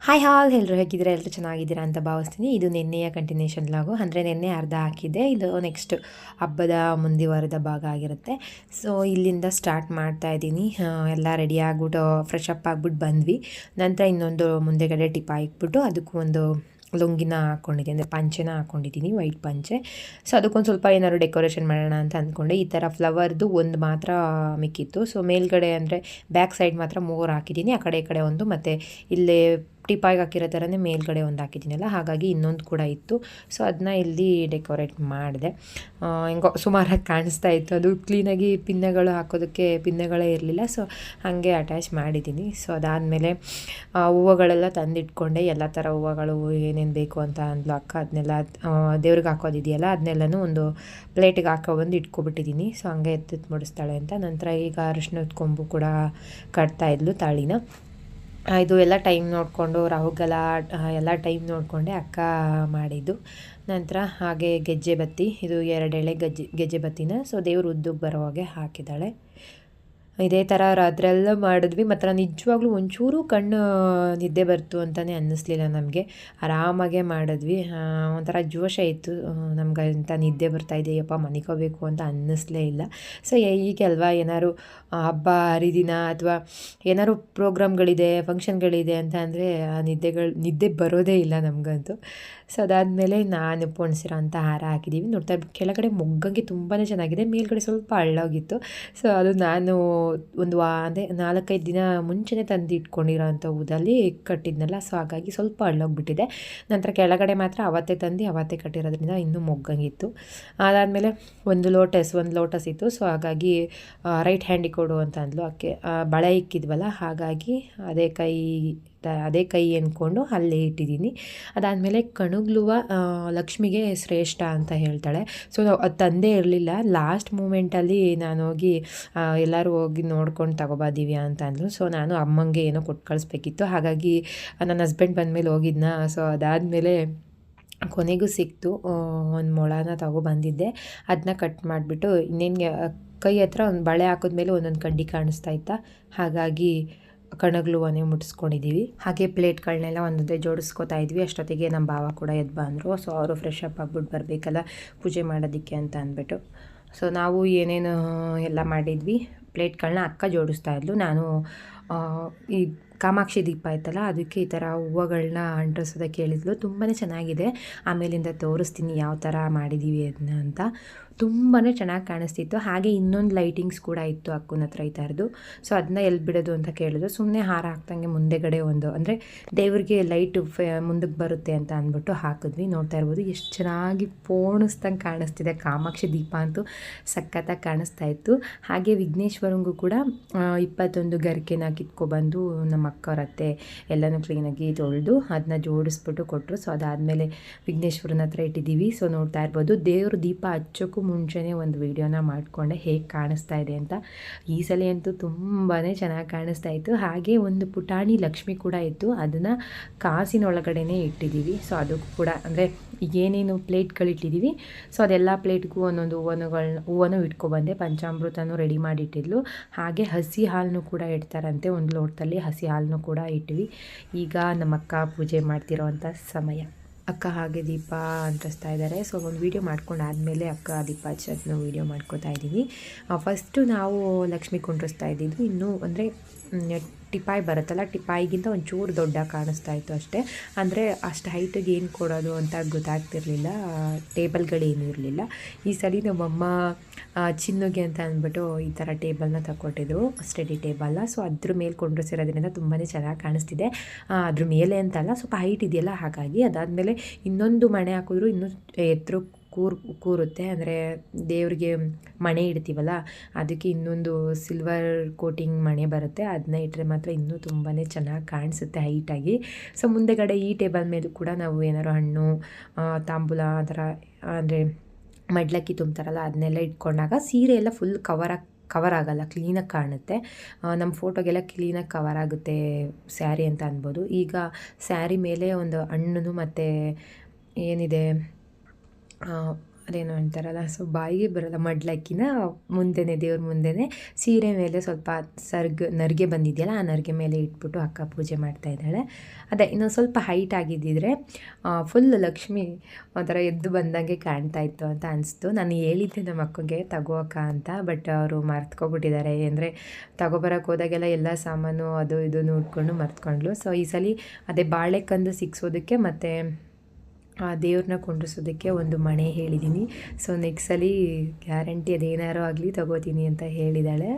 Hi ಹಾಲ್ ಎಲ್ಲರೂ ಹೇಗಿದ್ದೀರಾ, ಎಲ್ಲರೂ ಚೆನ್ನಾಗಿದ್ದೀರಾ ಅಂತ ಭಾವಿಸ್ತೀನಿ. ಇದು ನಿನ್ನೆಯ ಕಂಟಿನ್ಯೂಷನ್ ಲಾಗು, ಅಂದರೆ ನಿನ್ನೆ ಅರ್ಧ ಹಾಕಿದ್ದೆ, ಇದು ನೆಕ್ಸ್ಟ್ ಹಬ್ಬದ ಮುಂದಿವರೆದ ಭಾಗ ಆಗಿರುತ್ತೆ. ಸೊ ಇಲ್ಲಿಂದ ಸ್ಟಾರ್ಟ್ ಮಾಡ್ತಾ ಇದ್ದೀನಿ. ಎಲ್ಲ ರೆಡಿ ಆಗಿಬಿಟ್ಟು ಫ್ರೆಶ್ ಅಪ್ ಆಗಿಬಿಟ್ಟು ಬಂದ್ವಿ. ನಂತರ ಇನ್ನೊಂದು ಮುಂದೆಗಡೆ ಟಿಪ್ ಹಾಕ್ಬಿಟ್ಟು ಅದಕ್ಕೂ ಒಂದು ಲುಂಗಿನ ಹಾಕ್ಕೊಂಡಿದ್ದೀನಿ, ಅಂದರೆ ಪಂಚೆನ ಹಾಕ್ಕೊಂಡಿದ್ದೀನಿ, ವೈಟ್ ಪಂಚೆ. ಸೊ ಅದಕ್ಕೊಂದು ಸ್ವಲ್ಪ ಏನಾದ್ರು ಡೆಕೋರೇಷನ್ ಮಾಡೋಣ ಅಂತ ಅಂದ್ಕೊಂಡೆ. ಈ ಥರ ಫ್ಲವರ್ದು ಒಂದು ಮಾತ್ರ ಮಿಕ್ಕಿತ್ತು. ಸೊ ಮೇಲ್ಗಡೆ ಅಂದರೆ ಬ್ಯಾಕ್ ಸೈಡ್ ಮಾತ್ರ 3 ಹಾಕಿದ್ದೀನಿ, ಆ ಕಡೆ ಈ ಕಡೆ ಒಂದು, ಮತ್ತು ಇಲ್ಲೇ ಟಿಪಾಯಿಗೆ ಹಾಕಿರೋ ಥರನೇ ಮೇಲ್ಗಡೆ ಒಂದು ಹಾಕಿದ್ದೀನಲ್ಲ, ಹಾಗಾಗಿ ಇನ್ನೊಂದು ಕೂಡ ಇತ್ತು. ಸೊ ಅದನ್ನ ಇಲ್ಲಿ ಡೆಕೋರೇಟ್ ಮಾಡಿದೆ. ಹೆಂಗೋ ಸುಮಾರಾಗಿ ಕಾಣಿಸ್ತಾ ಇತ್ತು. ಅದು ಕ್ಲೀನಾಗಿ ಪಿನ್ನೆಗಳು ಹಾಕೋದಕ್ಕೆ ಪಿನ್ನೆಗಳೇ ಇರಲಿಲ್ಲ, ಸೊ ಹಾಗೆ ಅಟ್ಯಾಚ್ ಮಾಡಿದ್ದೀನಿ. ಸೊ ಅದಾದಮೇಲೆ ಹೂವುಗಳೆಲ್ಲ ತಂದಿಟ್ಕೊಂಡೆ. ಎಲ್ಲ ಥರ ಹೂವುಗಳು ಏನೇನು ಬೇಕು ಅಂತ ಅಂದ್ಲು ಅಕ್ಕ, ಅದನ್ನೆಲ್ಲ ದೇವ್ರಿಗೆ ಹಾಕೋದಿದೆಯಲ್ಲ ಅದನ್ನೆಲ್ಲನೂ ಒಂದು ಪ್ಲೇಟಿಗೆ ಹಾಕೊಬಂದು ಇಟ್ಕೊಬಿಟ್ಟಿದ್ದೀನಿ. ಸೊ ಹಂಗೆ ಎತ್ತಿತ್ತು ಮುಡಿಸ್ತಾಳೆ ಅಂತ. ನಂತರ ಈಗ ಅರಿಶಿನದ ಕೊಂಬು ಕೂಡ ಕಟ್ತಾಯಿದ್ಲು ತಾಳಿನ. ಇದು ಎಲ್ಲ ಟೈಮ್ ನೋಡಿಕೊಂಡು ರಾಹುಗಾಲ ಎಲ್ಲ ಟೈಮ್ ನೋಡಿಕೊಂಡೆ ಅಕ್ಕ ಮಾಡಿದ್ದು. ನಂತರ ಹಾಗೆ ಗೆಜ್ಜೆ ಬತ್ತಿ, ಇದು 2 ಎಳೆ ಗೆಜ್ಜೆ ಬತ್ತಿನ ಸೊ ದೇವ್ರು ಉದ್ದಕ್ಕೆ ಬರೋ ಹಾಗೆ ಹಾಕಿದ್ದಾಳೆ. ಇದೇ ಥರ ರಾತ್ರಿಯೆಲ್ಲ ಮಾಡಿದ್ವಿ. ಮಾತ್ರ ನಿಜವಾಗ್ಲೂ ಒಂಚೂರು ಕಣ್ಣು ನಿದ್ದೆ ಬರ್ತು ಅಂತಲೇ ಅನ್ನಿಸ್ಲಿಲ್ಲ ನಮಗೆ. ಆರಾಮಾಗೆ ಮಾಡಿದ್ವಿ. ಒಂಥರ ಜೋಶ ಇತ್ತು ನಮ್ಗೆ, ಅಂತ ನಿದ್ದೆ ಬರ್ತಾಯಿದೆಯಪ್ಪ ಮನಿಕೋಬೇಕು ಅಂತ ಅನ್ನಿಸ್ಲೇ ಇಲ್ಲ. ಸೊ ಹೀಗೆ ಅಲ್ವಾ, ಏನಾದ್ರು ಹಬ್ಬ ಹರಿದಿನ ಅಥವಾ ಏನಾದ್ರು ಪ್ರೋಗ್ರಾಮ್ಗಳಿದೆ, ಫಂಕ್ಷನ್ಗಳಿದೆ ಅಂತ ಅಂದರೆ ಆ ನಿದ್ದೆ ಬರೋದೇ ಇಲ್ಲ ನಮಗಂತೂ. ಸೊ ಅದಾದಮೇಲೆ ನಾನು ಪೊಣ್ಸಿರೋ ಅಂಥ ಹಾರ ಹಾಕಿದ್ದೀವಿ. ನೋಡ್ತಾ ಕೆಳಗಡೆ ಮೊಗ್ಗಂಗೆ ತುಂಬಾ ಚೆನ್ನಾಗಿದೆ, ಮೇಲ್ಗಡೆ ಸ್ವಲ್ಪ ಹಳ್ಳೋಗಿತ್ತು. ಸೊ ಅದು ನಾನು ಒಂದು ಅದೇ 4-5 ದಿನ ಮುಂಚೆನೇ ತಂದು ಇಟ್ಕೊಂಡಿರೋ ಅಂಥ ಊದಲ್ಲಿ ಕಟ್ಟಿದ್ನಲ್ಲ, ಸೊ ಹಾಗಾಗಿ ಸ್ವಲ್ಪ ಹಳ್ಳೋಗ್ಬಿಟ್ಟಿದೆ. ನಂತರ ಕೆಳಗಡೆ ಮಾತ್ರ ಅವತ್ತೇ ತಂದು ಅವತ್ತೇ ಕಟ್ಟಿರೋದ್ರಿಂದ ಇನ್ನೂ ಮೊಗ್ಗಂಗಿತ್ತು. ಅದಾದಮೇಲೆ ಒಂದು ಲೋಟಸ್ ಇತ್ತು. ಸೊ ಹಾಗಾಗಿ ರೈಟ್ ಹ್ಯಾಂಡಿಗೆ ಕೊಡು ಅಂತ ಅಂದ್ಲು ಅಕ್ಕೆ. ಬಳೆ ಇಕ್ಕಿದ್ವಲ್ಲ, ಹಾಗಾಗಿ ಅದೇ ಕೈ ಅಂದ್ಕೊಂಡು ಅಲ್ಲೇ ಇಟ್ಟಿದ್ದೀನಿ. ಅದಾದಮೇಲೆ ಕಣಗ್ಲುವ ಲಕ್ಷ್ಮಿಗೆ ಶ್ರೇಷ್ಠ ಅಂತ ಹೇಳ್ತಾಳೆ. ಸೊ ಅದು ತಂದೇ ಇರಲಿಲ್ಲ. ಲಾಸ್ಟ್ ಮೂಮೆಂಟಲ್ಲಿ ನಾನು ಹೋಗಿ ಎಲ್ಲರೂ ಹೋಗಿ ನೋಡ್ಕೊಂಡು ತಗೊಬಂದಿವ್ಯ ಅಂತ ಅಂದರು. ಸೊ ನಾನು ಅಮ್ಮಂಗೆ ಏನೋ ಕೊಟ್ಟು ಕಳಿಸ್ಬೇಕಿತ್ತು, ಹಾಗಾಗಿ ನನ್ನ ಹಸ್ಬೆಂಡ್ ಬಂದಮೇಲೆ ಹೋಗಿದ್ನ. ಸೊ ಅದಾದಮೇಲೆ ಕೊನೆಗೂ ಸಿಕ್ತು. ಒಂದು ಮೊಳನ ತಗೊಬಂದಿದ್ದೆ, ಅದನ್ನ ಕಟ್ ಮಾಡಿಬಿಟ್ಟು ಇನ್ನೇನು ಕೈ ಹತ್ರ ಒಂದು ಬಳೆ ಹಾಕಿದ್ಮೇಲೆ ಒಂದೊಂದು ಕಡ್ಡಿ ಕಾಣಿಸ್ತಾ ಇತ್ತಾ, ಹಾಗಾಗಿ ಕಣಗ್ಲುವನೇ ಮುಟ್ಟಿಸ್ಕೊಂಡಿದ್ದೀವಿ. ಹಾಗೆ ಪ್ಲೇಟ್ಗಳನ್ನೆಲ್ಲ ಒಂದೊಂದೇ ಜೋಡಿಸ್ಕೊತಾ ಇದ್ವಿ. ಅಷ್ಟೊತ್ತಿಗೆ ನಮ್ಮ ಭಾವ ಕೂಡ ಎದ್ದು ಬಂದರು. ಸೊ ಅವರು ಫ್ರೆಶ್ ಅಪ್ ಆಗ್ಬಿಟ್ಟು ಬರಬೇಕಲ್ಲ ಪೂಜೆ ಮಾಡೋದಕ್ಕೆ ಅಂತ ಅಂದ್ಬಿಟ್ಟು. ಸೊ ನಾವು ಏನೇನು ಎಲ್ಲ ಮಾಡಿದ್ವಿ, ಪ್ಲೇಟ್ಗಳನ್ನ ಅಕ್ಕ ಜೋಡಿಸ್ತಾ ಇದ್ಲು. ನಾನು ಈ ಕಾಮಾಕ್ಷಿ ದೀಪ ಇತ್ತಲ್ಲ, ಅದಕ್ಕೆ ಈ ಥರ ಹೂವುಗಳನ್ನ ಅಂಟಿಸೋದಕ್ಕೆ ಹೇಳಿದ್ಲು. ತುಂಬಾ ಚೆನ್ನಾಗಿದೆ, ಆಮೇಲಿಂದ ತೋರಿಸ್ತೀನಿ ಯಾವ ಥರ ಮಾಡಿದ್ದೀವಿ ಅದನ್ನ ಅಂತ. ತುಂಬಾ ಚೆನ್ನಾಗಿ ಕಾಣಿಸ್ತಿತ್ತು. ಹಾಗೆ ಇನ್ನೊಂದು ಲೈಟಿಂಗ್ಸ್ ಕೂಡ ಇತ್ತು ಅಕ್ಕನ ಹತ್ರ ಈ ಥರದ್ದು. ಸೊ ಅದನ್ನ ಎಲ್ಲಿ ಬಿಡೋದು ಅಂತ ಕೇಳಿದ್ರು. ಸುಮ್ಮನೆ ಹಾರ ಹಾಕ್ದಂಗೆ ಮುಂದೆಗಡೆ ಒಂದು, ಅಂದರೆ ದೇವ್ರಿಗೆ ಲೈಟು ಮುಂದಕ್ಕೆ ಬರುತ್ತೆ ಅಂತ ಅಂದ್ಬಿಟ್ಟು ಹಾಕಿದ್ವಿ. ನೋಡ್ತಾ ಇರ್ಬೋದು ಎಷ್ಟು ಚೆನ್ನಾಗಿ ಪೋಣಿಸ್ದಂಗೆ ಕಾಣಿಸ್ತಿದೆ. ಕಾಮಾಕ್ಷಿ ದೀಪ ಅಂತೂ ಸಖತ್ತಾಗಿ ಕಾಣಿಸ್ತಾ ಇತ್ತು. ಹಾಗೆ ವಿಘ್ನೇಶ್ವರಂಗೂ ಕೂಡ 21 ಗರಿಕೆನ ಕಿತ್ಕೊಬಂದು ನಮ್ಮ ಅಕ್ಕವ್ರತ್ತೆ ಎಲ್ಲನೂ ಕ್ಲೀನಾಗಿ ತೊಳೆದು ಅದನ್ನ ಜೋಡಿಸ್ಬಿಟ್ಟು ಕೊಟ್ಟರು. ಸೊ ಅದಾದಮೇಲೆ ವಿಘ್ನೇಶ್ವರನ ಹತ್ರ ಇಟ್ಟಿದ್ದೀವಿ. ಸೊ ನೋಡ್ತಾ ಇರ್ಬೋದು, ದೇವ್ರ ದೀಪ ಹಚ್ಚೋಕ್ಕೂ ಮುಂಚೆನೇ ಒಂದು ವೀಡಿಯೋನ ಮಾಡಿಕೊಂಡೆ ಹೇಗೆ ಕಾಣಿಸ್ತಾ ಇದೆ ಅಂತ. ಈ ಸಲ ಅಂತೂ ತುಂಬಾ ಚೆನ್ನಾಗಿ ಕಾಣಿಸ್ತಾ ಇತ್ತು. ಹಾಗೆ ಒಂದು ಪುಟಾಣಿ ಲಕ್ಷ್ಮಿ ಕೂಡ ಇತ್ತು, ಅದನ್ನು ಕಾಸಿನೊಳಗಡೆನೇ ಇಟ್ಟಿದ್ದೀವಿ. ಸೊ ಅದಕ್ಕೂ ಕೂಡ ಅಂದರೆ ಏನೇನು ಪ್ಲೇಟ್ಗಳಿಟ್ಟಿದ್ದೀವಿ, ಸೊ ಅದೆಲ್ಲ ಪ್ಲೇಟ್ಗೂ ಒಂದೊಂದು ಹೂವನ್ನು ಇಟ್ಕೊಬಂದೆ. ಪಂಚಾಮೃತನೂ ರೆಡಿ ಮಾಡಿಟ್ಟಿದ್ಲು. ಹಾಗೆ ಹಸಿ ಹಾಲನ್ನು ಕೂಡ ಇಡ್ತಾರಂತೆ, ಒಂದು ಲೋಟದಲ್ಲಿ ಹಸಿ ಹಾಲನ್ನು ಕೂಡ ಇಟ್ವಿ. ಈಗ ನಮ್ಮ ಅಕ್ಕ ಪೂಜೆ ಮಾಡ್ತಿರೋ ಅಂಥ ಸಮಯ. ಅಕ್ಕ ಹಾಗೆ ದೀಪ ಅಂಟಿಸ್ತಾ ಇದ್ದಾರೆ. ಸೊ ಒಂದು ವೀಡಿಯೋ ಮಾಡ್ಕೊಂಡು ಆದಮೇಲೆ ಅಕ್ಕ ದೀಪ ಹಚ್ಚೋದನ್ನು ವೀಡಿಯೋ ಮಾಡ್ಕೋತಾ ಇದ್ದೀವಿ. ಫಸ್ಟು ನಾವು ಲಕ್ಷ್ಮಿ ಕುಂಡ್ರಿಸ್ತಾ ಇದ್ದಿದ್ದು, ಇನ್ನೂ ಅಂದರೆ ಟಿಪಾಯಿ ಬರುತ್ತಲ್ಲ, ಟಿಪಾಯಿಗಿಂತ ಒಂಚೂರು ದೊಡ್ಡ ಕಾಣಿಸ್ತಾ ಇತ್ತು ಅಷ್ಟೇ. ಅಂದರೆ ಅಷ್ಟು ಹೈಟಿಗೆ ಏನು ಕೊಡೋದು ಅಂತ ಗೊತ್ತಾಗ್ತಿರ್ಲಿಲ್ಲ, ಟೇಬಲ್ಗಳೇನೂ ಇರಲಿಲ್ಲ. ಈ ಸಲ ನಮ್ಮಮ್ಮ ಚಿನ್ನುಗೆ ಅಂತ ಅಂದ್ಬಿಟ್ಟು ಈ ಥರ ಟೇಬಲ್ನ ತಗೊಟ್ಟಿದ್ರು, ಸ್ಟಡಿ ಟೇಬಲ್ನ. ಸೊ ಅದ್ರ ಮೇಲೆ ಕೊಂಡಿಸಿರೋದ್ರಿಂದ ತುಂಬಾ ಚೆನ್ನಾಗಿ ಕಾಣಿಸ್ತಿದೆ. ಅದ್ರ ಮೇಲೆ ಅಂತಲ್ಲ, ಸ್ವಲ್ಪ ಹೈಟ್ ಇದೆಯಲ್ಲ ಹಾಗಾಗಿ. ಅದಾದಮೇಲೆ ಇನ್ನೊಂದು ಮಣೆ ಹಾಕಿದ್ರು ಇನ್ನೂ ಎತ್ತರ ಕೂರುತ್ತೆ, ಅಂದರೆ ದೇವ್ರಿಗೆ ಮಣೆ ಇಡ್ತೀವಲ್ಲ ಅದಕ್ಕೆ ಇನ್ನೊಂದು ಸಿಲ್ವರ್ ಕೋಟಿಂಗ್ ಮಣೆ ಬರುತ್ತೆ, ಅದನ್ನ ಇಟ್ಟರೆ ಮಾತ್ರ ಇನ್ನೂ ತುಂಬಾ ಚೆನ್ನಾಗಿ ಕಾಣಿಸುತ್ತೆ ಹೈಟಾಗಿ. ಸೊ ಮುಂದೆಗಡೆ ಈ ಟೇಬಲ್ ಮೇಲೂ ಕೂಡ ನಾವು ಏನಾದ್ರು ಹಣ್ಣು, ತಾಂಬೂಲ ಆ ಥರ, ಅಂದರೆ ಮಡ್ಲಕ್ಕಿ ತುಂಬ್ತಾರಲ್ಲ ಅದನ್ನೆಲ್ಲ ಇಟ್ಕೊಂಡಾಗ ಸೀರೆ ಎಲ್ಲ ಫುಲ್ ಕವರ್ ಆಗಲ್ಲ, ಕ್ಲೀನಾಗಿ ಕಾಣುತ್ತೆ. ನಮ್ಮ ಫೋಟೋಗೆಲ್ಲ ಕ್ಲೀನಾಗಿ ಕವರ್ ಆಗುತ್ತೆ ಸ್ಯಾರಿ ಅಂತ ಅನ್ಬೋದು. ಈಗ ಸ್ಯಾರಿ ಮೇಲೆ ಒಂದು ಹಣ್ಣು ಮತ್ತು ಏನಿದೆ ಅದೇನು ಅಂತಾರಲ್ಲ, ಸೊ ಬಾಯಿಗೆ ಬರೋಲ್ಲ, ಮಡ್ಲಕ್ಕಿನ ಮುಂದೆನೇ ದೇವ್ರ ಮುಂದೆನೇ ಸೀರೆ ಮೇಲೆ ಸ್ವಲ್ಪ ನರಿಗೆ ಬಂದಿದೆಯಲ್ಲ, ಆ ನರಿಗೆ ಮೇಲೆ ಇಟ್ಬಿಟ್ಟು ಅಕ್ಕ ಪೂಜೆ ಮಾಡ್ತಾಯಿದ್ದಾಳೆ. ಅದೇ ಇನ್ನೊಂದು ಸ್ವಲ್ಪ ಹೈಟ್ ಆಗಿದ್ದಿದ್ರೆ ಫುಲ್ ಲಕ್ಷ್ಮಿ ಒಂಥರ ಎದ್ದು ಬಂದಂಗೆ ಕಾಣ್ತಾ ಇತ್ತು ಅಂತ ಅನಿಸ್ತು. ನಾನು ಹೇಳಿದ್ದೆ ನಮ್ಮ ಅಕ್ಕಗೆ ತಗೋ ಅಕ್ಕ ಅಂತ, ಬಟ್ ಅವರು ಮರ್ತ್ಕೊಬಿಟ್ಟಿದ್ದಾರೆ. ಅಂದರೆ ತಗೊಬರೋಕೆ ಹೋದಾಗೆಲ್ಲ ಎಲ್ಲ ಸಾಮಾನು ಅದು ಇದು ನೋಡಿಕೊಂಡು ಮರ್ತ್ಕೊಂಡ್ಲು. ಸೊ ಈ ಸಲ ಅದೇ ಬಾಳೆಕಂದು ಸಿಕ್ಸೋದಕ್ಕೆ ಮತ್ತು ದೇವ್ರನ್ನ ಕೊಂಡಿಸೋದಕ್ಕೆ ಒಂದು ಮಣೆ ಹೇಳಿದ್ದೀನಿ. ಸೊ ನೆಕ್ಸ್ಟ್ ಸಲ ಗ್ಯಾರಂಟಿ ಅದೇನಾರು ಆಗಲಿ ತಗೋತೀನಿ ಅಂತ ಹೇಳಿದ್ದಾಳೆ.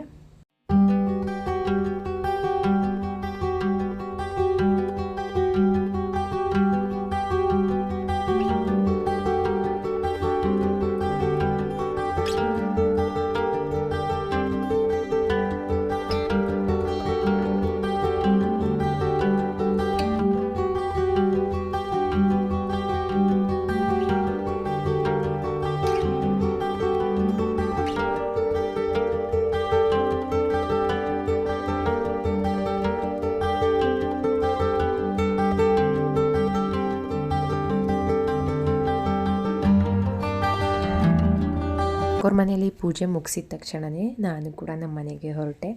ಅವ್ರ ಮನೇಲಿ ಪೂಜೆ ಮುಗಿಸಿದ ತಕ್ಷಣವೇ ನಾನು ಕೂಡ ನಮ್ಮ ಮನೆಗೆ ಹೊರಟೆ.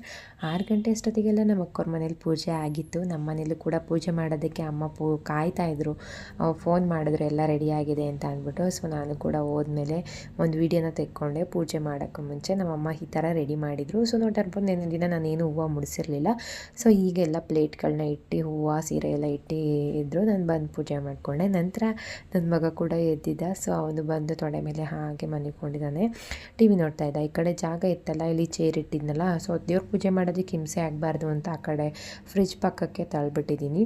6 ಗಂಟೆ ಅಷ್ಟೊತ್ತಿಗೆಲ್ಲ ನಮ್ಮ ಅಕ್ಕವ್ರ ಮನೇಲಿ ಪೂಜೆ ಆಗಿತ್ತು. ನಮ್ಮ ಮನೇಲೂ ಕೂಡ ಪೂಜೆ ಮಾಡೋದಕ್ಕೆ ಅಮ್ಮ ಕಾಯ್ತಾಯಿದ್ರು. ಫೋನ್ ಮಾಡಿದ್ರು ಎಲ್ಲ ರೆಡಿಯಾಗಿದೆ ಅಂತ ಅಂದ್ಬಿಟ್ಟು. ಸೊ ನಾನು ಕೂಡ ಹೋದ್ಮೇಲೆ ಒಂದು ವೀಡಿಯೋನ ತೆಕ್ಕೊಂಡೆ. ಪೂಜೆ ಮಾಡೋಕ್ಕೂ ಮುಂಚೆ ನಮ್ಮಮ್ಮ ಈ ಥರ ರೆಡಿ ಮಾಡಿದರು. ಸೊ ನೋಡಿರ್ಬೋದು, ನೆನ್ನೆ ದಿನ ನಾನೇನು ಹೂವು ಮುಡಿಸಿರಲಿಲ್ಲ. ಸೊ ಈಗೆಲ್ಲ ಪ್ಲೇಟ್ಗಳನ್ನ ಇಟ್ಟು ಹೂವು ಸೀರೆ ಎಲ್ಲ ಇಟ್ಟಿದ್ರು. ನಾನು ಬಂದು ಪೂಜೆ ಮಾಡಿಕೊಂಡೆ. ನಂತರ ನನ್ನ ಮಗ ಕೂಡ ಎದ್ದಿದ್ದ. ಸೊ ಅವನು ಬಂದು ತೊಡೆ ಮೇಲೆ ಹಾಗೆ ಮನಿಕೊಂಡಿದ್ದಾನೆ, ಟಿ ವಿ ನೋಡ್ತಾ ಇದ್ದ. ಈ ಕಡೆ ಜಾಗ ಇತ್ತಲ್ಲ, ಇಲ್ಲಿ ಚೇರ್ ಇಟ್ಟಿದ್ನಲ್ಲ, ಸೊ ದೇವ್ರ ಪೂಜೆ ಮಾಡೋದಕ್ಕೆ ಹಿಂಸೆ ಆಗಬಾರ್ದು ಅಂತ ಆ ಕಡೆ ಫ್ರಿಜ್ ಪಕ್ಕಕ್ಕೆ ತಳ್ಳಿಬಿಟ್ಟಿದ್ದೀನಿ.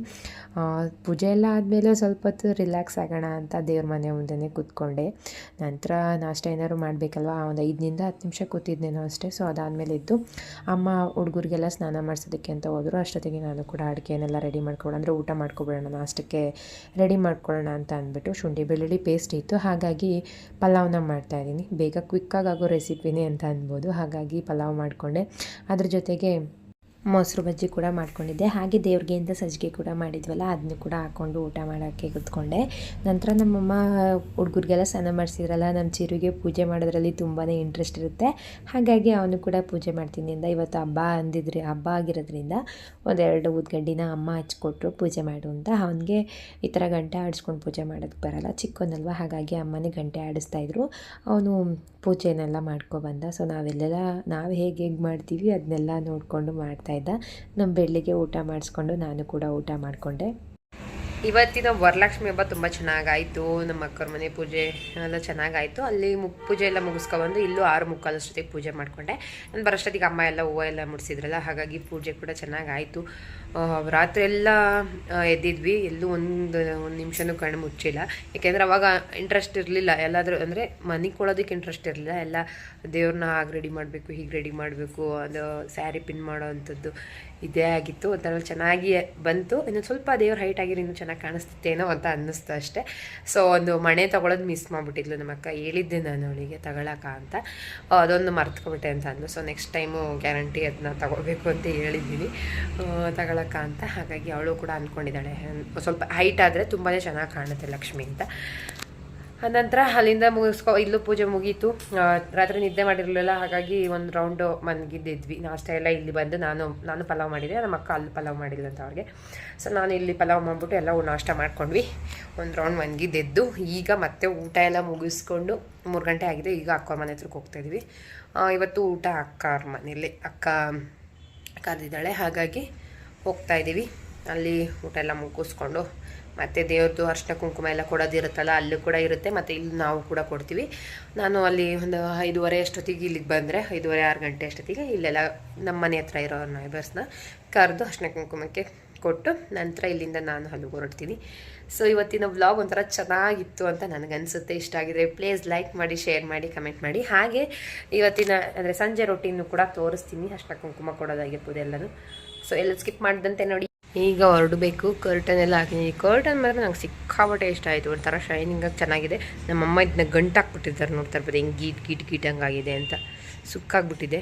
ಪೂಜೆ ಎಲ್ಲ ಆದಮೇಲೆ ಸ್ವಲ್ಪ ಹೊತ್ತು ರಿಲ್ಯಾಕ್ಸ್ ಆಗೋಣ ಅಂತ ದೇವ್ರ ಮನೆ ಮುಂದೆನೇ ಕೂತ್ಕೊಂಡೆ. ನಂತರ ನಾಷ್ಟ ಏನಾದ್ರು ಮಾಡಬೇಕಲ್ವ, ಒಂದು 5 ನಿಂದ 10 ನಿಮಿಷ ಕೂತಿದ್ನೇನೋ ಅಷ್ಟೇ. ಸೊ ಅದಾದಮೇಲೆ ಇದ್ದು ಅಮ್ಮ ಹುಡುಗರಿಗೆಲ್ಲ ಸ್ನಾನ ಮಾಡಿಸೋದಕ್ಕೆ ಅಂತ ಹೋದರು. ಅಷ್ಟೊತ್ತಿಗೆ ನಾನು ಕೂಡ ಅಡುಗೆನೆಲ್ಲ ರೆಡಿ ಮಾಡ್ಕೊಳ್ಳೋಣ, ಅಂದರೆ ಊಟ ಮಾಡ್ಕೊಬಿಡೋಣ, ನಾಷ್ಟಕ್ಕೆ ರೆಡಿ ಮಾಡ್ಕೊಳ್ಳೋಣ ಅಂತ ಅಂದ್ಬಿಟ್ಟು ಶುಂಠಿ ಬೆಳ್ಳುಳ್ಳಿ ಪೇಸ್ಟ್ ಇತ್ತು. ಹಾಗಾಗಿ ಪಲಾವ್ನ ಮಾಡ್ತಾಯಿದ್ದೀನಿ. ಬೇಗ ಕ್ವಿಕ್ಕಾಗಿ ಆಗೋ ರೆಸಿಪಿನೇ ಅಂತ ಅನ್ಬೋದು. ಹಾಗಾಗಿ ಪಲಾವ್ ಮಾಡಿಕೊಂಡೆ. ಅದ್ರ ಜೊತೆಗೆ ಮೊಸರು ಬಜ್ಜಿ ಕೂಡ ಮಾಡ್ಕೊಂಡಿದ್ದೆ. ಹಾಗೆ ದೇವ್ರಿಗೆ ಅಂತ ಸಜ್ಜಿಗೆ ಕೂಡ ಮಾಡಿದ್ವಲ್ಲ, ಅದನ್ನು ಕೂಡ ಹಾಕ್ಕೊಂಡು ಊಟ ಮಾಡೋಕ್ಕೆ ಕೂತ್ಕೊಂಡೆ. ನಂತರ ನಮ್ಮಮ್ಮ ಹುಡುಗರಿಗೆಲ್ಲ ಸ್ನಾನ ಮಾಡಿಸಿದ್ರಲ್ಲ, ನಮ್ಮ ಚಿರುಗೆ ಪೂಜೆ ಮಾಡೋದ್ರಲ್ಲಿ ತುಂಬಾ ಇಂಟ್ರೆಸ್ಟ್ ಇರುತ್ತೆ. ಹಾಗಾಗಿ ಅವನು ಕೂಡ ಪೂಜೆ ಮಾಡ್ತೀನಿ ಅಂದ. ಇವತ್ತು ಹಬ್ಬ ಆಗಿರೋದ್ರಿಂದ 1-2 ಊದ್ಗಡ್ಡಿನ ಅಮ್ಮ ಹಚ್ಕೊಟ್ರು ಪೂಜೆ ಮಾಡು ಅಂತ. ಅವನಿಗೆ ಈ ಥರ ಗಂಟೆ ಆಡಿಸ್ಕೊಂಡು ಪೂಜೆ ಮಾಡೋಕ್ಕೆ ಬರಲ್ಲ, ಚಿಕ್ಕವನಲ್ವ. ಹಾಗಾಗಿ ಅಮ್ಮನೇ ಗಂಟೆ ಆಡಿಸ್ತಾಯಿದ್ರು. ಅವನು ಪೂಜೆನೆಲ್ಲ ಮಾಡ್ಕೊಬಂದ. ಸೊ ನಾವು ಹೇಗೆ ಮಾಡ್ತೀವಿ ಅದನ್ನೆಲ್ಲ ನೋಡಿಕೊಂಡು ಮಾಡ್ತಾಯಿದ್ದ. ನಮ್ಮ ಬೆಳ್ಳಿಗೆ ಊಟ ಮಾಡಿಸ್ಕೊಂಡು ನಾನು ಕೂಡ ಊಟ ಮಾಡಿಕೊಂಡೆ. ಇವತ್ತಿನ ವರಲಕ್ಷ್ಮಿ ಹಬ್ಬ ತುಂಬ ಚೆನ್ನಾಗಾಯಿತು. ನಮ್ಮ ಅಕ್ಕವ್ರ ಮನೆ ಪೂಜೆ ಎಲ್ಲ ಚೆನ್ನಾಗಾಯಿತು. ಅಲ್ಲಿ ಪೂಜೆ ಎಲ್ಲ ಮುಗಿಸ್ಕೊಬಂದು ಇಲ್ಲೂ 6:45 ಅಷ್ಟೊತ್ತಿಗೆ ಪೂಜೆ ಮಾಡಿಕೊಂಡೆ. ನಾನು ಬರೋಷ್ಟೊತ್ತಿಗೆ ಅಮ್ಮ ಎಲ್ಲ ಹೂವು ಎಲ್ಲ ಮುಡಿಸಿದ್ರಲ್ಲ, ಹಾಗಾಗಿ ಪೂಜೆ ಕೂಡ ಚೆನ್ನಾಗಾಯಿತು. ರಾತ್ರಿ ಎಲ್ಲ ಎದ್ದಿದ್ವಿ, ಎಲ್ಲೂ ಒಂದು ನಿಮಿಷನೂ ಕಣ್ಣು ಮುಚ್ಚಿಲ್ಲ. ಯಾಕೆಂದರೆ ಅವಾಗ ಇಂಟ್ರೆಸ್ಟ್ ಇರಲಿಲ್ಲ, ಎಲ್ಲಾದರೂ ಅಂದರೆ ಮನೆಗೆ ಕೊಡೋದಕ್ಕೆ ಇಂಟ್ರೆಸ್ಟ್ ಇರಲಿಲ್ಲ. ಎಲ್ಲ ದೇವ್ರನ್ನ ಹಾಗೆ ರೆಡಿ ಮಾಡಬೇಕು, ಹೀಗೆ ರೆಡಿ ಮಾಡಬೇಕು, ಅದು ಸ್ಯಾರಿ ಪಿನ್ ಮಾಡೋ ಅಂಥದ್ದು ಇದೇ ಆಗಿತ್ತು. ಒಂಥರ ಚೆನ್ನಾಗಿ ಬಂತು. ಇನ್ನೊಂದು ಸ್ವಲ್ಪ ದೇವ್ರ ಹೈಟ್ ಆಗಿರೋ ಇನ್ನೂ ಚೆನ್ನಾಗಿ ಕಾಣಿಸ್ತೇನೋ ಅಂತ ಅನ್ನಿಸ್ತು ಅಷ್ಟೇ. ಸೊ ಒಂದು ಮಣೆ ತೊಗೊಳೋದು ಮಿಸ್ ಮಾಡಿಬಿಟ್ಟಿದ್ಲು ನಮ್ಮ ಅಕ್ಕ. ಹೇಳಿದ್ದೆ ನಾನು ಅವಳಿಗೆ ತಗೊಳಕ ಅಂತ, ಅದೊಂದು ಮರ್ತ್ಕೊಬಿಟ್ಟೆ ಅಂತ ಅಂದು. ಸೊ ನೆಕ್ಸ್ಟ್ ಟೈಮು ಗ್ಯಾರಂಟಿ ಅದನ್ನ ತಗೋಬೇಕು ಅಂತ ಹೇಳಿದ್ದೀನಿ ತಗೊಳಕ ಅಂತ. ಹಾಗಾಗಿ ಅವಳು ಕೂಡ ಅಂದ್ಕೊಂಡಿದ್ದಾಳೆ, ಸ್ವಲ್ಪ ಹೈಟ್ ಆದರೆ ತುಂಬಾ ಚೆನ್ನಾಗಿ ಕಾಣುತ್ತೆ ಲಕ್ಷ್ಮಿ ಅಂತ. ನಂತರ ಅಲ್ಲಿಂದ ಇಲ್ಲೂ ಪೂಜೆ ಮುಗೀತು. ರಾತ್ರಿ ನಿದ್ದೆ ಮಾಡಿರಲಿಲ್ಲ, ಹಾಗಾಗಿ ಒಂದು ರೌಂಡು ಮನ್ಗಿದ್ದಿದ್ವಿ. ನಾಷ್ಟ ಎಲ್ಲ ಇಲ್ಲಿ ಬಂದು ನಾನು ಪಲಾವ್ ಮಾಡಿದೆ, ನಮ್ಮ ಅಕ್ಕ ಅಲ್ಲಿ ಪಲಾವ್ ಮಾಡಿಲ್ಲ ಅಂತ ಅವ್ರಿಗೆ. ಸೊ ನಾನು ಇಲ್ಲಿ ಪಲಾವ್ ಮಾಡಿಬಿಟ್ಟು ಎಲ್ಲ ನಾಷ್ಟ ಮಾಡ್ಕೊಂಡ್ವಿ. ಒಂದು ರೌಂಡ್ ಮನ್ಗಿದ್ದೆದ್ದು ಈಗ ಮತ್ತೆ ಊಟ ಎಲ್ಲ ಮುಗಿಸ್ಕೊಂಡು 3 ಗಂಟೆ ಆಗಿದೆ. ಈಗ ಅಕ್ಕವ್ರ ಮನೆ ಹತ್ರಕ್ಕೆ ಹೋಗ್ತಾಯಿದ್ವಿ. ಇವತ್ತು ಊಟ ಅಕ್ಕವ್ರ ಮನೇಲಿ ಅಕ್ಕ ಕರೆದಿದ್ದಾಳೆ, ಹಾಗಾಗಿ ಹೋಗ್ತಾಯಿದ್ದೀವಿ. ಅಲ್ಲಿ ಊಟ ಎಲ್ಲ ಮುಗಿಸ್ಕೊಂಡು ಮತ್ತು ದೇವ್ರದ್ದು ಅರ್ಶಿನ ಕುಂಕುಮ ಎಲ್ಲ ಕೊಡೋದಿರುತ್ತಲ್ಲ, ಅಲ್ಲೂ ಕೂಡ ಇರುತ್ತೆ. ಮತ್ತು ಇಲ್ಲಿ ನಾವು ಕೂಡ ಕೊಡ್ತೀವಿ. ನಾನು ಅಲ್ಲಿ ಒಂದು 5:30 ಅಷ್ಟೊತ್ತಿಗೆ ಇಲ್ಲಿಗೆ ಬಂದರೆ 5:30-6 ಗಂಟೆ ಅಷ್ಟೊತ್ತಿಗೆ ಇಲ್ಲೆಲ್ಲ ನಮ್ಮ ಮನೆ ಹತ್ರ ಇರೋ ನೈಬರ್ಸ್ನ ಕರೆದು ಅರ್ಶಿನ ಕುಂಕುಮಕ್ಕೆ ಕೊಟ್ಟು ನಂತರ ಇಲ್ಲಿಂದ ನಾನು ಅಲ್ಲಿಗೆ ಹೊರಡ್ತೀನಿ. ಸೊ ಇವತ್ತಿನ ವ್ಲಾಗ್ ಒಂಥರ ಚೆನ್ನಾಗಿತ್ತು ಅಂತ ನನಗನ್ಸುತ್ತೆ. ಇಷ್ಟ ಆಗಿದ್ರೆ ಪ್ಲೀಸ್ ಲೈಕ್ ಮಾಡಿ, ಶೇರ್ ಮಾಡಿ, ಕಮೆಂಟ್ ಮಾಡಿ. ಹಾಗೆ ಇವತ್ತಿನ ಅಂದರೆ ಸಂಜೆ ರೊಟೀನು ಕೂಡ ತೋರಿಸ್ತೀನಿ, ಅರ್ಶಿನ ಕುಂಕುಮ ಕೊಡೋದಾಗಿರ್ಬೋದು ಎಲ್ಲನೂ. ಸೊ ಎಲ್ಲ ಸ್ಕಿಪ್ ಮಾಡಿದಂತೆ ನೋಡಿ. ಈಗ ಹೊರಡಬೇಕು. ಕರ್ಟನ್ ಎಲ್ಲ ಹಾಕಿದ್ದೀನಿ. ಕರ್ಟನ್ ಮಾತ್ರ ನಂಗೆ ಸಿಕ್ಕಾಪಟ್ಟೆ ಇಷ್ಟ ಆಯಿತು. ಒಂಥರ ಶೈನಿಂಗಾಗಿ ಚೆನ್ನಾಗಿದೆ. ನಮ್ಮಮ್ಮ ಇದನ್ನ ಗಂಟಾಕ್ಬಿಟ್ಟಿದ್ದಾರೆ, ನೋಡ್ತಾ ಇರ್ಬೋದು ಹೆಂಗೆ ಗೀಟ್ ಹಂಗಾಗಿದೆ ಅಂತ. ಸುಕ್ಕಾಗ್ಬಿಟ್ಟಿದೆ,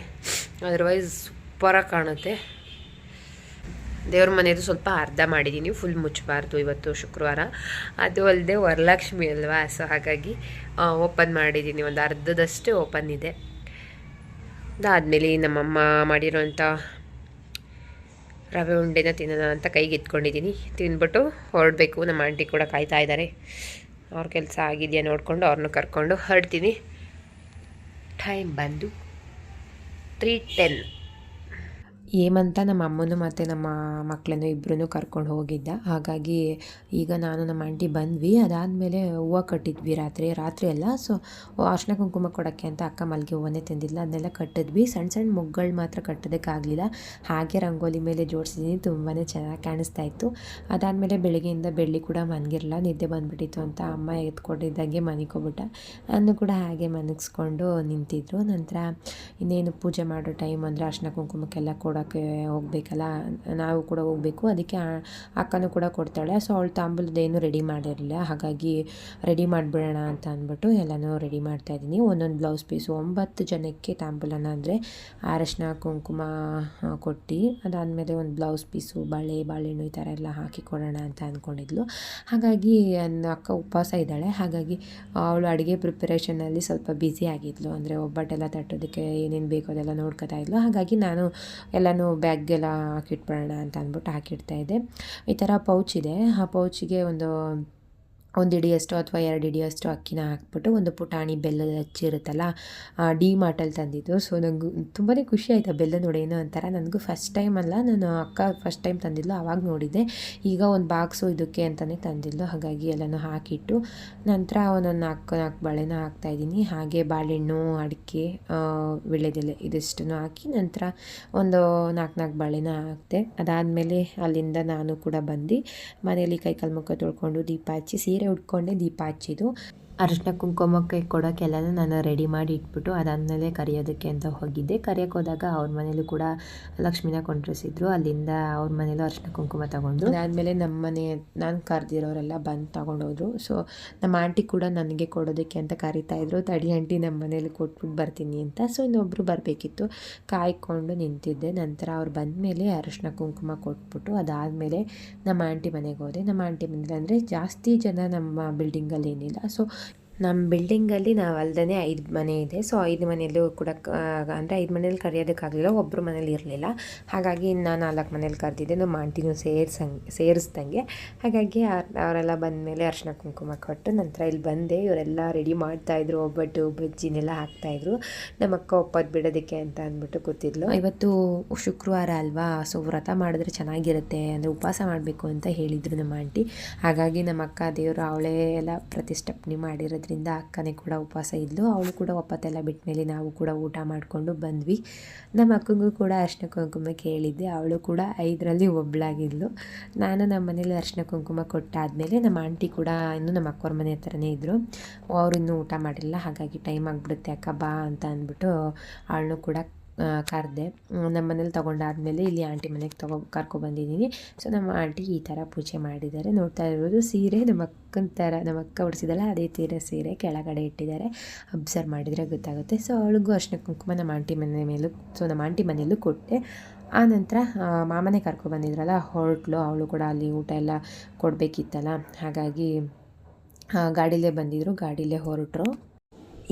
ಅದರ್ವೈಸ್ ಸೂಪರಾಗಿ ಕಾಣುತ್ತೆ. ದೇವ್ರ ಮನೆಯದು ಸ್ವಲ್ಪ ಅರ್ಧ ಮಾಡಿದ್ದೀನಿ, ಫುಲ್ ಮುಚ್ಚಬಾರ್ದು ಇವತ್ತು ಶುಕ್ರವಾರ. ಅದು ಅಲ್ಲದೆ ವರಲಕ್ಷ್ಮಿ ಅಲ್ವಾ, ಸೊ ಹಾಗಾಗಿ ಓಪನ್ ಮಾಡಿದ್ದೀನಿ, ಒಂದು ಅರ್ಧದಷ್ಟು ಓಪನ್ ಇದೆ. ಅದಾದಮೇಲೆ ನಮ್ಮಮ್ಮ ಮಾಡಿರೋಂಥ ರವೆ ಉಂಡೆನ ತಿನ್ನೋಣ ಅಂತ ಕೈಗೆ ಎತ್ಕೊಂಡಿದ್ದೀನಿ. ತಿಂದ್ಬಿಟ್ಟು ಹೊರಡಬೇಕು. ನಮ್ಮ ಆಂಟಿ ಕೂಡ ಕಾಯ್ತಾ ಇದ್ದಾರೆ. ಅವ್ರ ಕೆಲಸ ಆಗಿದೆಯಾ ನೋಡಿಕೊಂಡು ಅವ್ರನ್ನ ಕರ್ಕೊಂಡು ಹೊರಡ್ತೀನಿ. ಟೈಮ್ ಬಂದು 3:10. ಏಮಂತ ನಮ್ಮ ಅಮ್ಮನೂ ಮತ್ತು ನಮ್ಮ ಮಕ್ಕಳನ್ನು ಇಬ್ಬರೂ ಕರ್ಕೊಂಡು ಹೋಗಿದ್ದ. ಹಾಗಾಗಿ ಈಗ ನಾನು ನಮ್ಮ ಆಂಟಿ ಬಂದ್ವಿ. ಅದಾದಮೇಲೆ ಹೂವು ಕಟ್ಟಿದ್ವಿ ರಾತ್ರಿ ಎಲ್ಲ. ಸೊ ಅರ್ಶಿನ ಕುಂಕುಮ ಕೊಡೋಕ್ಕೆ ಅಂತ ಅಕ್ಕ ಮಲ್ಲಿಗೆ ಹೂವನ್ನೇ ತಂದಿಲ್ಲ, ಅದನ್ನೆಲ್ಲ ಕಟ್ಟಿದ್ವಿ. ಸಣ್ಣ ಸಣ್ಣ ಮುಗ್ಗಳು ಮಾತ್ರ ಕಟ್ಟೋದಕ್ಕಾಗಲಿಲ್ಲ, ಹಾಗೆ ರಂಗೋಲಿ ಮೇಲೆ ಜೋಡಿಸಿದ್ದೀನಿ. ತುಂಬಾ ಚೆನ್ನಾಗಿ ಕಾಣಿಸ್ತಾ ಇತ್ತು. ಅದಾದಮೇಲೆ ಬೆಳಗ್ಗೆಯಿಂದ ಬೆಳ್ಳಿ ಕೂಡ ಮನಗಿರಲ್ಲ, ನಿದ್ದೆ ಬಂದುಬಿಟ್ಟಿತ್ತು ಅಂತ ಅಮ್ಮ ಎತ್ಕೊಂಡಿದ್ದಂಗೆ ಮನಿಕೋಬಿಟ್ಟ. ಅನ್ನು ಕೂಡ ಹಾಗೆ ಮನಗಿಸ್ಕೊಂಡು ನಿಂತಿದ್ರು. ನಂತರ ಇನ್ನೇನು ಪೂಜೆ ಮಾಡೋ ಟೈಮ್ ಅಂದರೆ ಅರ್ಶಿನ ಕುಂಕುಮಕ್ಕೆಲ್ಲ ಕೊಡೋಕ್ಕೆ ಹೋಗಬೇಕಲ್ಲ, ನಾವು ಕೂಡ ಹೋಗಬೇಕು. ಅದಕ್ಕೆ ಅಕ್ಕನೂ ಕೂಡ ಕೊಡ್ತಾಳೆ. ಸೊ ಅವಳು ತಾಂಬೂಲದೇನು ರೆಡಿ ಮಾಡಿರಲಿಲ್ಲ, ಹಾಗಾಗಿ ರೆಡಿ ಮಾಡಿಬಿಡೋಣ ಅಂತ ಅಂದ್ಬಿಟ್ಟು ಎಲ್ಲನೂ ರೆಡಿ ಮಾಡ್ತಾಯಿದ್ದೀನಿ. ಒಂದೊಂದು ಬ್ಲೌಸ್ ಪೀಸು 9 ಜನಕ್ಕೆ ತಾಂಬೂಲನ ಅಂದರೆ ಅರಶಿನ ಕುಂಕುಮ ಕೊಟ್ಟು, ಅದಾದಮೇಲೆ ಒಂದು ಬ್ಲೌಸ್ ಪೀಸು ಬಾಳೆಹಣ್ಣು ಈ ಥರ ಎಲ್ಲ ಹಾಕಿ ಕೊಡೋಣ ಅಂತ ಅಂದ್ಕೊಂಡಿದ್ಲು. ಹಾಗಾಗಿ ನನ್ನ ಅಕ್ಕ ಉಪವಾಸ ಇದ್ದಾಳೆ, ಹಾಗಾಗಿ ಅವಳು ಅಡುಗೆ ಪ್ರಿಪರೇಷನಲ್ಲಿ ಸ್ವಲ್ಪ ಬ್ಯುಸಿ ಆಗಿದ್ಲು. ಅಂದರೆ ಒಬ್ಬಟ್ಟೆಲ್ಲ ತಟ್ಟೋದಕ್ಕೆ ಏನೇನು ಬೇಕೋ ಅದೆಲ್ಲ ನೋಡ್ಕೊತಾ ಇದ್ಲು. ಹಾಗಾಗಿ ನಾನು ಎಲ್ಲನೂ ಬ್ಯಾಗ್ಗೆಲ್ಲ ಹಾಕಿಟ್ಬಿಡೋಣ ಅಂತ ಅಂದ್ಬಿಟ್ಟು ಹಾಕಿಡ್ತಾಯಿದ್ದೆ. ಈ ಥರ ಪೌಚ್ ಇದೆ, ಆ ಪೌಚಿಗೆ ಒಂದು ಹಿಡಿಯಷ್ಟು ಅಥವಾ 2 ಹಿಡಿಯಷ್ಟು ಅಕ್ಕಿನ ಹಾಕ್ಬಿಟ್ಟು ಒಂದು ಪುಟಾಣಿ ಬೆಲ್ಲದ ಹಚ್ಚಿರುತ್ತಲ್ಲ, ಡಿ ಮಾರ್ಟಲ್ಲಿ ತಂದಿದ್ದು. ಸೊ ನನಗೂ ತುಂಬಾ ಖುಷಿ ಆಯಿತು ಬೆಲ್ಲ ನೋಡಿ, ಏನೋ ಒಂಥರ. ನನಗೂ ಫಸ್ಟ್ ಟೈಮ್ ಅಲ್ಲ, ನಾನು ಅಕ್ಕ ಫಸ್ಟ್ ಟೈಮ್ ತಂದಿದ್ಲು, ಆವಾಗ ನೋಡಿದ್ದೆ. ಈಗ ಒಂದು ಬಾಕ್ಸು ಇದಕ್ಕೆ ಅಂತಲೇ ತಂದಿದ್ಲು. ಹಾಗಾಗಿ ಎಲ್ಲನೂ ಹಾಕಿಟ್ಟು ನಂತರ ಒಂದೊಂದು 4 ಬಾಳೆನ ಹಾಕ್ತಾಯಿದ್ದೀನಿ. ಹಾಗೆ ಬಾಳೆಹಣ್ಣು, ಅಡಿಕೆ, ವೀಳ್ಯದೆಲೆ ಇದಿಷ್ಟನ್ನು ಹಾಕಿ ನಂತರ ಒಂದು 4 ಬಾಳೆನ ಹಾಕಿದೆ. ಅದಾದಮೇಲೆ ಅಲ್ಲಿಂದ ನಾನು ಕೂಡ ಬಂದು ಮನೆಯಲ್ಲಿ ಕೈಕಾಲು ಮುಖ ತೊಳ್ಕೊಂಡು ದೀಪ ಹಚ್ಚಿ ಸೀರೆ ಉಟ್ಕೊಂಡೆ ದೀಪ ಹಚ್ಚಿದ್ದು. ಅರಿಶಿನ ಕುಂಕುಮಕ್ಕೆ ಕೊಡೋಕ್ಕೆಲ್ಲನೂ ನಾನು ರೆಡಿ ಮಾಡಿ ಇಟ್ಬಿಟ್ಟು ಅದಾದಮೇಲೆ ಕರೆಯೋದಕ್ಕೆ ಅಂತ ಹೋಗಿದ್ದೆ. ಕರೆಯೋಕ್ಕೆ ಹೋದಾಗ ಅವ್ರ ಮನೇಲೂ ಕೂಡ ಲಕ್ಷ್ಮಿನ ಕೊಂಡ್ರಿಸಿದ್ರು. ಅಲ್ಲಿಂದ ಅವ್ರ ಮನೇಲೂ ಅರಿಶಿನ ಕುಂಕುಮ ತೊಗೊಂಡು ಅದಾದಮೇಲೆ ನಮ್ಮ ಮನೆ ನಾನು ಕರೆದಿರೋರೆಲ್ಲ ಬಂದು ತೊಗೊಂಡೋದ್ರು. ಸೊ ನಮ್ಮ ಆಂಟಿ ಕೂಡ ನನಗೆ ಕೊಡೋದಕ್ಕೆ ಅಂತ ಕರಿತಾಯಿದ್ರು, ತಡಿ ಆಂಟಿ ನಮ್ಮ ಮನೇಲಿ ಕೊಟ್ಬಿಟ್ಟು ಬರ್ತೀನಿ ಅಂತ. ಸೊ ಇನ್ನೊಬ್ಬರು ಬರಬೇಕಿತ್ತು, ಕಾಯ್ಕೊಂಡು ನಿಂತಿದ್ದೆ. ನಂತರ ಅವ್ರು ಬಂದಮೇಲೆ ಅರಿಶಿನ ಕುಂಕುಮ ಕೊಟ್ಬಿಟ್ಟು ಅದಾದಮೇಲೆ ನಮ್ಮ ಆಂಟಿ ಮನೆಗೆ ಹೋದೆ. ನಮ್ಮ ಆಂಟಿ ಮನೇಲಿ ಅಂದರೆ ಜಾಸ್ತಿ ಜನ ನಮ್ಮ ಬಿಲ್ಡಿಂಗಲ್ಲಿ ಏನಿಲ್ಲ. ಸೊ ನಮ್ಮ ಬಿಲ್ಡಿಂಗಲ್ಲಿ ನಾವು ಅಲ್ಲದೇ 5 ಮನೆ ಇದೆ. ಸೊ 5 ಮನೆಯಲ್ಲೂ ಕೂಡ ಅಂದರೆ 5 ಮನೇಲಿ ಕರೆಯೋದಕ್ಕಾಗಲಿಲ್ಲ, ಒಬ್ಬರು ಮನೇಲಿ ಇರಲಿಲ್ಲ. ಹಾಗಾಗಿ ನಾನು 4 ಮನೇಲಿ ಕರೆದಿದ್ದೆ, ನಮ್ಮ ಆಂಟಿನೂ ಸೇರಿಸ್ದಂಗೆ. ಹಾಗಾಗಿ ಅವರೆಲ್ಲ ಬಂದಮೇಲೆ ಅರಿಶಿನ ಕುಂಕುಮ ಕೊಟ್ಟು ನಂತರ ಇಲ್ಲಿ ಬಂದೆ. ಇವರೆಲ್ಲ ರೆಡಿ ಮಾಡ್ತಾಯಿದ್ರು, ಒಬ್ಬಟ್ಟು ಬಜ್ಜಿನೆಲ್ಲ ಹಾಕ್ತಾಯಿದ್ರು. ನಮ್ಮ ಅಕ್ಕ ಒಪ್ಪತ್ತು ಬಿಡೋದಕ್ಕೆ ಅಂತ ಅಂದ್ಬಿಟ್ಟು ಕೂತಿದ್ಲು. ಇವತ್ತು ಶುಕ್ರವಾರ ಅಲ್ವಾ, ಸೊ ವ್ರತ ಮಾಡಿದ್ರೆ ಚೆನ್ನಾಗಿರುತ್ತೆ, ಅಂದರೆ ಉಪವಾಸ ಮಾಡಬೇಕು ಅಂತ ಹೇಳಿದರು ನಮ್ಮ ಆಂಟಿ. ಹಾಗಾಗಿ ನಮ್ಮ ಅಕ್ಕ ದೇವರು ಅವಳೇ ಎಲ್ಲ ಪ್ರತಿಷ್ಠಾಪನೆ ಮಾಡಿರೋದು ಅಕ್ಕನೇ ಕೂಡ ಉಪವಾಸ ಇದ್ಲು. ಅವಳು ಕೂಡ ಒಪ್ಪತ್ತೆಲ್ಲ ಬಿಟ್ಟ ಮೇಲೆ ನಾವು ಕೂಡ ಊಟ ಮಾಡಿಕೊಂಡು ಬಂದ್ವಿ. ನಮ್ಮ ಅಕ್ಕಂಗೂ ಕೂಡ ಅರಿಶಿನ ಕುಂಕುಮ ಕೇಳಿದ್ದೆ, ಅವಳು ಕೂಡ 5ರಲ್ಲಿ ಒಬ್ಬಳಾಗಿದ್ಲು. ನಾನು ನಮ್ಮ ಮನೇಲಿ ಅರಿಶಿನ ಕುಂಕುಮ ಕೊಟ್ಟಾದಮೇಲೆ ನಮ್ಮ ಆಂಟಿ ಕೂಡ ಇನ್ನೂ ನಮ್ಮ ಅಕ್ಕವ್ರ ಮನೆ ಹತ್ರನೇ ಇದ್ದರು. ಅವ್ರು ಇನ್ನೂ ಊಟ ಮಾಡಿಲ್ಲ, ಹಾಗಾಗಿ ಟೈಮ್ ಆಗಿಬಿಡುತ್ತೆ ಅಕ್ಕ ಬಾ ಅಂತ ಅಂದ್ಬಿಟ್ಟು ಅವಳನ್ನು ಕೂಡ ಕರೆದೆ. ನಮ್ಮ ಮನೇಲಿ ತೊಗೊಂಡಾದ್ಮೇಲೆ ಇಲ್ಲಿ ಆಂಟಿ ಮನೆಗೆ ಕರ್ಕೊಬಂದಿದ್ದೀನಿ. ಸೊ ನಮ್ಮ ಆಂಟಿ ಈ ಥರ ಪೂಜೆ ಮಾಡಿದ್ದಾರೆ. ನೋಡ್ತಾ ಇರ್ಬೋದು, ಸೀರೆ ನಮ್ಮ ಅಕ್ಕನ ಥರ ನಮ್ಮ ಅಕ್ಕ ಉಡಿಸಿದಲ್ಲ ಅದೇ ಸೀರೆ ಕೆಳಗಡೆ ಇಟ್ಟಿದ್ದಾರೆ. ಅಬ್ಸರ್ವ್ ಮಾಡಿದರೆ ಗೊತ್ತಾಗುತ್ತೆ. ಸೊ ಅವಳಿಗೂ ಅರಿಶಿನ ಕುಂಕುಮ ನಮ್ಮ ಆಂಟಿ ಮನೆಯಲ್ಲೂ ಕೊಟ್ಟೆ. ಆ ನಂತರ ಮಾಮನೇ ಕರ್ಕೊಬಂದಿದ್ರಲ್ಲ, ಹೊರಟ್ಲು. ಅವಳು ಕೂಡ ಅಲ್ಲಿ ಊಟ ಎಲ್ಲ ಕೊಡಬೇಕಿತ್ತಲ್ಲ, ಹಾಗಾಗಿ ಗಾಡಿಲೇ ಬಂದಿದ್ದರು, ಗಾಡಿಲೇ ಹೊರಟರು.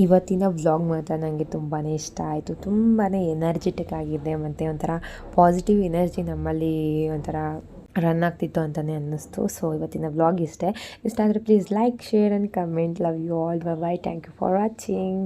ಇವತ್ತಿನ ವ್ಲಾಗ್ ಮಾತ್ರ ನನಗೆ ತುಂಬಾ ಇಷ್ಟ ಆಯಿತು. ತುಂಬಾ ಎನರ್ಜೆಟಿಕ್ ಆಗಿದೆ, ಮತ್ತು ಒಂಥರ ಪಾಸಿಟಿವ್ ಎನರ್ಜಿ ನಮ್ಮಲ್ಲಿ ಒಂಥರ ರನ್ ಆಗ್ತಿತ್ತು ಅಂತಲೇ ಅನ್ನಿಸ್ತು. ಸೊ ಇವತ್ತಿನ ವ್ಲಾಗ್ ಇಷ್ಟ ಆದರೆ please like, share and comment. Love you all. Bye. Thank you for watching.